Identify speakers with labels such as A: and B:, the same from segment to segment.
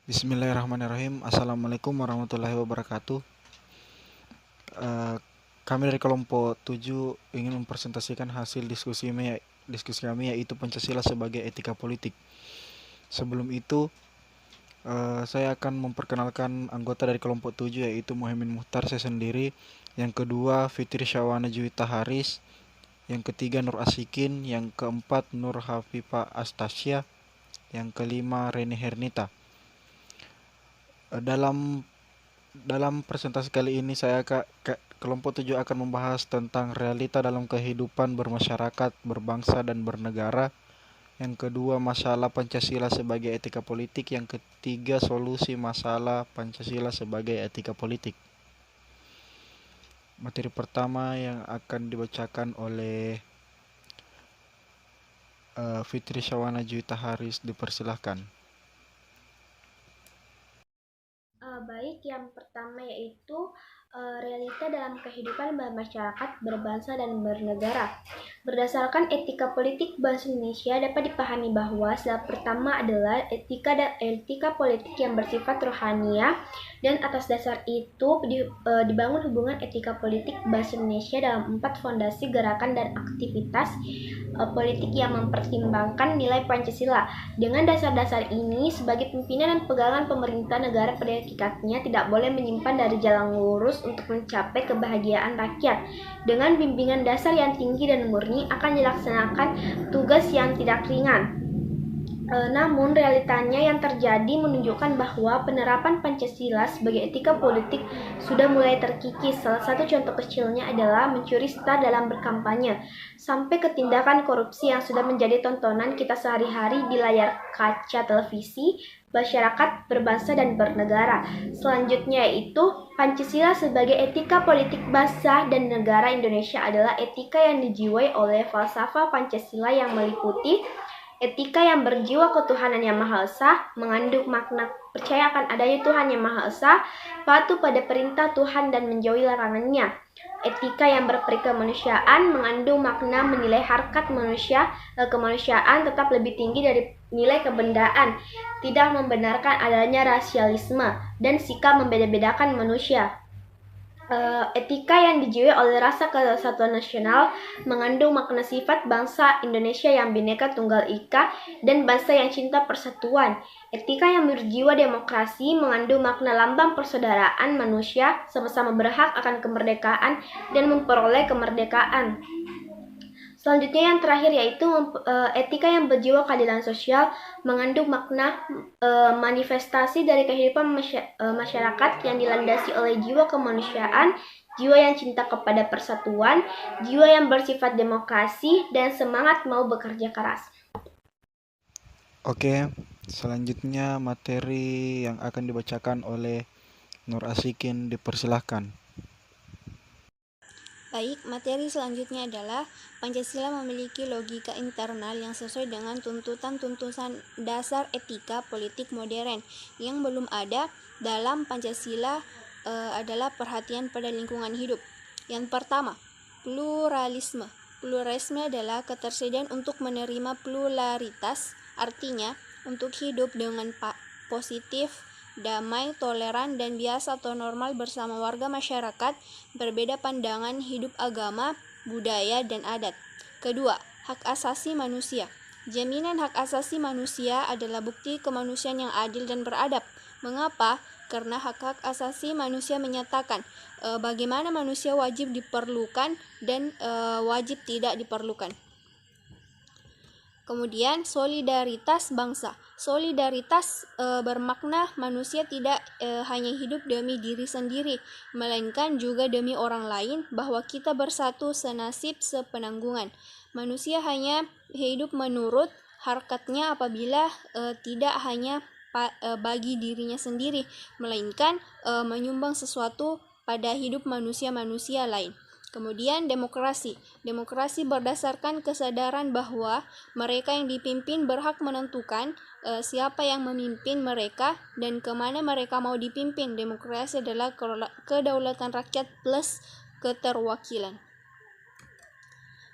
A: Bismillahirrahmanirrahim. Assalamualaikum warahmatullahi wabarakatuh. Eh, Kami dari kelompok 7 ingin mempresentasikan hasil diskusi kami yaitu Pancasila sebagai etika politik. Sebelum itu, saya akan memperkenalkan anggota dari kelompok 7 yaitu Muhammad Muhtar, saya sendiri. Yang kedua, Fitri Syawana Juwita Haris. Yang ketiga, Nur Asikin. Yang keempat, Nur Hafifa Astasya. Yang kelima, Reni Hernita. Dalam presentasi kali ini kelompok 7 akan membahas tentang realita dalam kehidupan bermasyarakat, berbangsa dan bernegara. Yang kedua, masalah Pancasila sebagai etika politik. Yang ketiga, solusi masalah Pancasila sebagai etika politik. Materi pertama yang akan dibacakan oleh Fitri Syawana Juwita Haris, dipersilahkan.
B: Baik, yang pertama yaitu realita dalam kehidupan bermasyarakat, berbangsa, dan bernegara. Berdasarkan etika politik Bahasa Indonesia dapat dipahami bahwa sebab pertama adalah etika politik yang bersifat rohania, dan atas dasar itu dibangun hubungan etika politik Bahasa Indonesia dalam 4 fondasi gerakan dan aktivitas politik yang mempertimbangkan nilai Pancasila. Dengan dasar-dasar ini, sebagai pimpinan dan pegangan pemerintah negara pada hakikatnya tidak boleh menyimpan dari jalan lurus untuk mencapai kebahagiaan rakyat. Dengan bimbingan dasar yang tinggi dan murni akan dilaksanakan tugas yang tidak ringan. Namun realitanya yang terjadi menunjukkan bahwa penerapan Pancasila sebagai etika politik sudah mulai terkikis. Salah satu contoh kecilnya adalah mencuri star dalam berkampanye, sampai ke tindakan korupsi yang sudah menjadi tontonan kita sehari-hari di layar kaca televisi, masyarakat, berbangsa, dan bernegara. Selanjutnya yaitu Pancasila sebagai etika politik bangsa dan negara Indonesia adalah etika yang dijiwai oleh falsafah Pancasila yang meliputi etika yang berjiwa ketuhanan yang Maha Esa, mengandung makna percaya akan adanya Tuhan yang Maha Esa, patuh pada perintah Tuhan dan menjauhi larangannya. Etika yang berperikemanusiaan mengandung makna menilai harkat kemanusiaan tetap lebih tinggi dari nilai kebendaan, tidak membenarkan adanya rasialisme, dan sikap membeda-bedakan manusia. Etika yang dijiwai oleh rasa kesatuan nasional mengandung makna sifat bangsa Indonesia yang Bhinneka Tunggal Ika dan bangsa yang cinta persatuan. Etika yang berjiwa demokrasi mengandung makna lambang persaudaraan manusia sama-sama berhak akan kemerdekaan dan memperoleh kemerdekaan. Selanjutnya yang terakhir yaitu etika yang berjiwa keadilan sosial mengandung makna manifestasi dari kehidupan masyarakat yang dilandasi oleh jiwa kemanusiaan, jiwa yang cinta kepada persatuan, jiwa yang bersifat demokrasi, dan semangat mau bekerja keras.
A: Oke, selanjutnya materi yang akan dibacakan oleh Nur Asikin, dipersilahkan.
C: Baik, materi selanjutnya adalah Pancasila memiliki logika internal yang sesuai dengan tuntutan-tuntutan dasar etika politik modern yang belum ada dalam Pancasila adalah perhatian pada lingkungan hidup. Yang pertama, pluralisme. Pluralisme adalah ketersediaan untuk menerima pluralitas, artinya untuk hidup dengan positif, damai, toleran, dan biasa atau normal bersama warga masyarakat berbeda pandangan hidup agama, budaya, dan adat. Kedua, hak asasi manusia. Jaminan hak asasi manusia adalah bukti kemanusiaan yang adil dan beradab. Mengapa? Karena hak-hak asasi manusia menyatakan bagaimana manusia wajib diperlukan dan wajib tidak diperlukan. Kemudian solidaritas bangsa. Solidaritas bermakna manusia tidak hanya hidup demi diri sendiri, melainkan juga demi orang lain, bahwa kita bersatu senasib sepenanggungan. Manusia hanya hidup menurut harkatnya apabila tidak hanya bagi dirinya sendiri, melainkan menyumbang sesuatu pada hidup manusia-manusia lain. Kemudian demokrasi. Demokrasi berdasarkan kesadaran bahwa mereka yang dipimpin berhak menentukan siapa yang memimpin mereka dan kemana mereka mau dipimpin. Demokrasi adalah kedaulatan rakyat plus keterwakilan.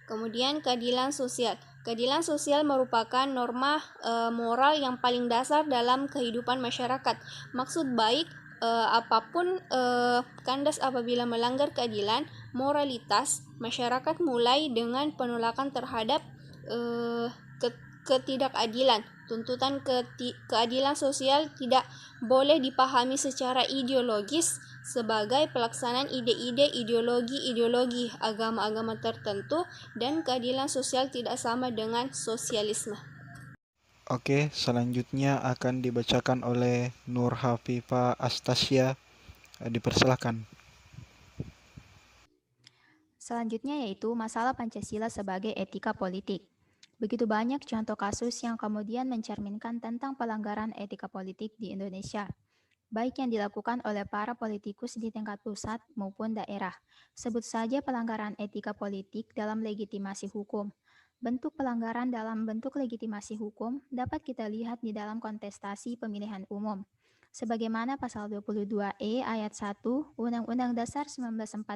C: Kemudian keadilan sosial. Keadilan sosial merupakan norma moral yang paling dasar dalam kehidupan masyarakat. Maksud baik apapun kandas apabila melanggar keadilan, moralitas, masyarakat mulai dengan penolakan terhadap ketidakadilan. Tuntutan keadilan sosial tidak boleh dipahami secara ideologis sebagai pelaksanaan ide-ide ideologi agama-agama tertentu, dan keadilan sosial tidak sama dengan sosialisme.
A: Oke, selanjutnya akan dibacakan oleh Nur Hafifah Astasya. Dipersilakan.
D: Selanjutnya yaitu masalah Pancasila sebagai etika politik. Begitu banyak contoh kasus yang kemudian mencerminkan tentang pelanggaran etika politik di Indonesia, baik yang dilakukan oleh para politikus di tingkat pusat maupun daerah. Sebut saja pelanggaran etika politik dalam legitimasi hukum. Bentuk pelanggaran dalam bentuk legitimasi hukum dapat kita lihat di dalam kontestasi pemilihan umum. Sebagaimana pasal 22E ayat 1 Undang-Undang Dasar 1945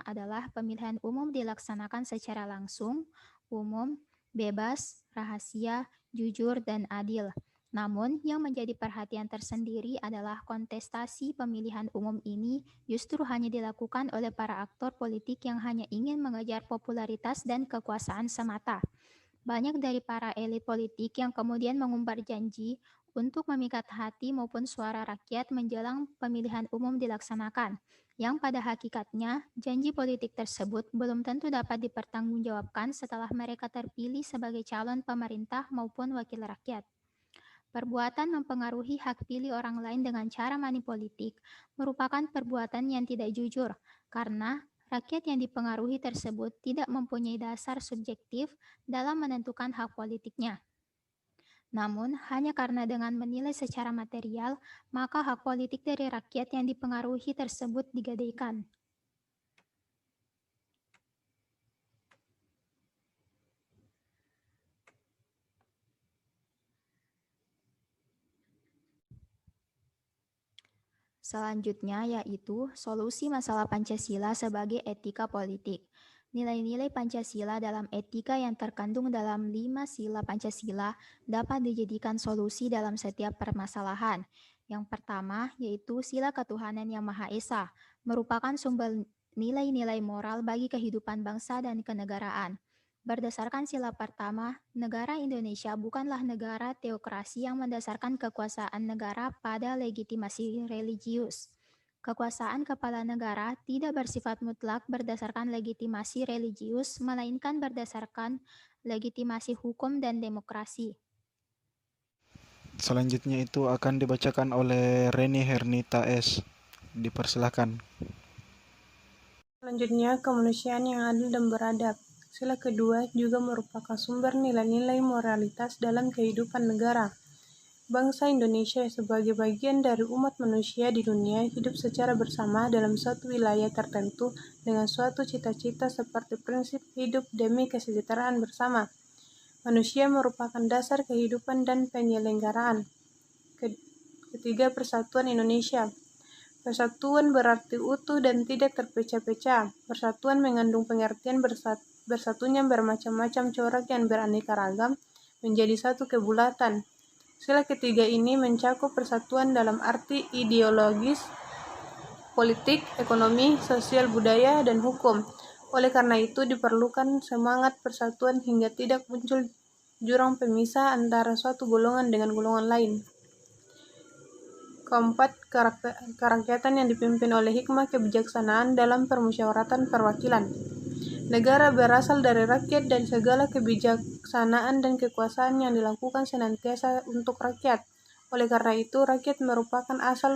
D: adalah pemilihan umum dilaksanakan secara langsung, umum, bebas, rahasia, jujur, dan adil. Namun, yang menjadi perhatian tersendiri adalah kontestasi pemilihan umum ini justru hanya dilakukan oleh para aktor politik yang hanya ingin mengejar popularitas dan kekuasaan semata. Banyak dari para elit politik yang kemudian mengumbar janji untuk memikat hati maupun suara rakyat menjelang pemilihan umum dilaksanakan, yang pada hakikatnya janji politik tersebut belum tentu dapat dipertanggungjawabkan setelah mereka terpilih sebagai calon pemerintah maupun wakil rakyat. Perbuatan mempengaruhi hak pilih orang lain dengan cara manipolitik merupakan perbuatan yang tidak jujur, karena rakyat yang dipengaruhi tersebut tidak mempunyai dasar subjektif dalam menentukan hak politiknya. Namun, hanya karena dengan menilai secara material, maka hak politik dari rakyat yang dipengaruhi tersebut digadaikan. Selanjutnya yaitu solusi masalah Pancasila sebagai etika politik. Nilai-nilai Pancasila dalam etika yang terkandung dalam 5 sila Pancasila dapat dijadikan solusi dalam setiap permasalahan. Yang pertama yaitu sila ketuhanan yang Maha Esa, merupakan sumber nilai-nilai moral bagi kehidupan bangsa dan kenegaraan. Berdasarkan sila pertama, negara Indonesia bukanlah negara teokrasi yang mendasarkan kekuasaan negara pada legitimasi religius. Kekuasaan kepala negara tidak bersifat mutlak berdasarkan legitimasi religius, melainkan berdasarkan legitimasi hukum dan demokrasi.
A: Selanjutnya itu akan dibacakan oleh Reni Hernita S. Dipersilakan.
E: Selanjutnya, kemanusiaan yang adil dan beradab. Sila kedua juga merupakan sumber nilai-nilai moralitas dalam kehidupan negara. Bangsa Indonesia sebagai bagian dari umat manusia di dunia hidup secara bersama dalam suatu wilayah tertentu dengan suatu cita-cita seperti prinsip hidup demi kesejahteraan bersama. Manusia merupakan dasar kehidupan dan penyelenggaraan. Ketiga, Persatuan Indonesia. Persatuan berarti utuh dan tidak terpecah-pecah. Persatuan mengandung pengertian bersatunya bermacam-macam corak yang beraneka ragam menjadi satu kebulatan. Sila ketiga ini mencakup persatuan dalam arti ideologis, politik, ekonomi, sosial, budaya, dan hukum. Oleh karena itu diperlukan semangat persatuan hingga tidak muncul jurang pemisah antara suatu golongan dengan golongan lain. Keempat, kerakyatan yang dipimpin oleh hikmah kebijaksanaan dalam permusyawaratan perwakilan. Negara berasal dari rakyat dan segala kebijaksanaan dan kekuasaan yang dilakukan senantiasa untuk rakyat. Oleh karena itu, rakyat merupakan asal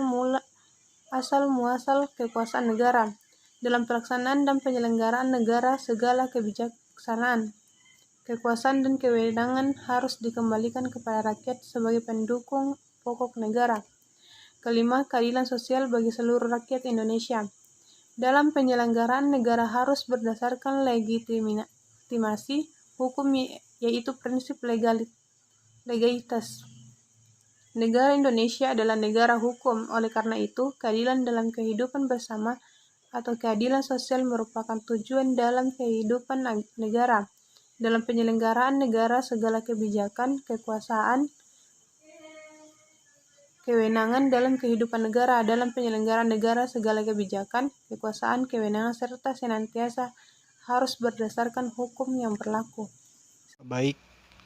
E: muasal kekuasaan negara. Dalam pelaksanaan dan penyelenggaraan negara, segala kebijaksanaan, kekuasaan dan kewenangan harus dikembalikan kepada rakyat sebagai pendukung pokok negara. Kelima, keadilan sosial bagi seluruh rakyat Indonesia. Dalam penyelenggaraan negara harus berdasarkan legitimasi hukum, yaitu prinsip legalitas. Negara Indonesia adalah negara hukum, oleh karena itu keadilan dalam kehidupan bersama atau keadilan sosial merupakan tujuan dalam kehidupan negara. dalam penyelenggaraan negara segala kebijakan, kekuasaan, kewenangan dalam kehidupan negara, dalam penyelenggaraan negara segala kebijakan, kekuasaan, kewenangan, serta senantiasa harus berdasarkan hukum yang berlaku.
A: Baik,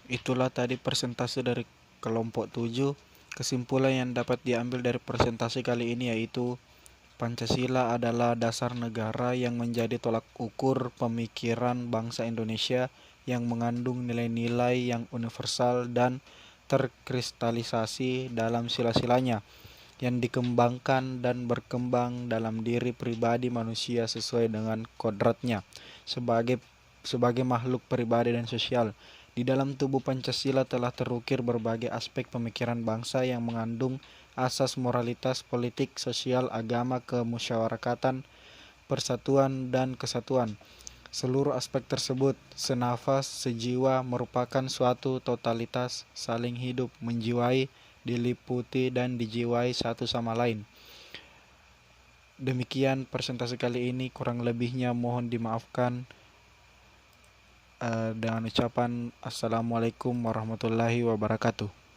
A: itulah tadi presentasi dari kelompok 7. Kesimpulan yang dapat diambil dari presentasi kali ini yaitu Pancasila adalah dasar negara yang menjadi tolak ukur pemikiran bangsa Indonesia yang mengandung nilai-nilai yang universal dan terkristalisasi dalam sila-silanya yang dikembangkan dan berkembang dalam diri pribadi manusia sesuai dengan kodratnya sebagai makhluk pribadi dan sosial. Di dalam tubuh Pancasila telah terukir berbagai aspek pemikiran bangsa yang mengandung asas moralitas, politik, sosial, agama, kemusyawarakatan, persatuan, dan kesatuan. Seluruh aspek tersebut senafas, sejiwa, merupakan suatu totalitas, saling hidup, menjiwai, diliputi, dan dijiwai satu sama lain. Demikian presentasi kali ini, kurang lebihnya mohon dimaafkan. Dengan ucapan Assalamualaikum warahmatullahi wabarakatuh.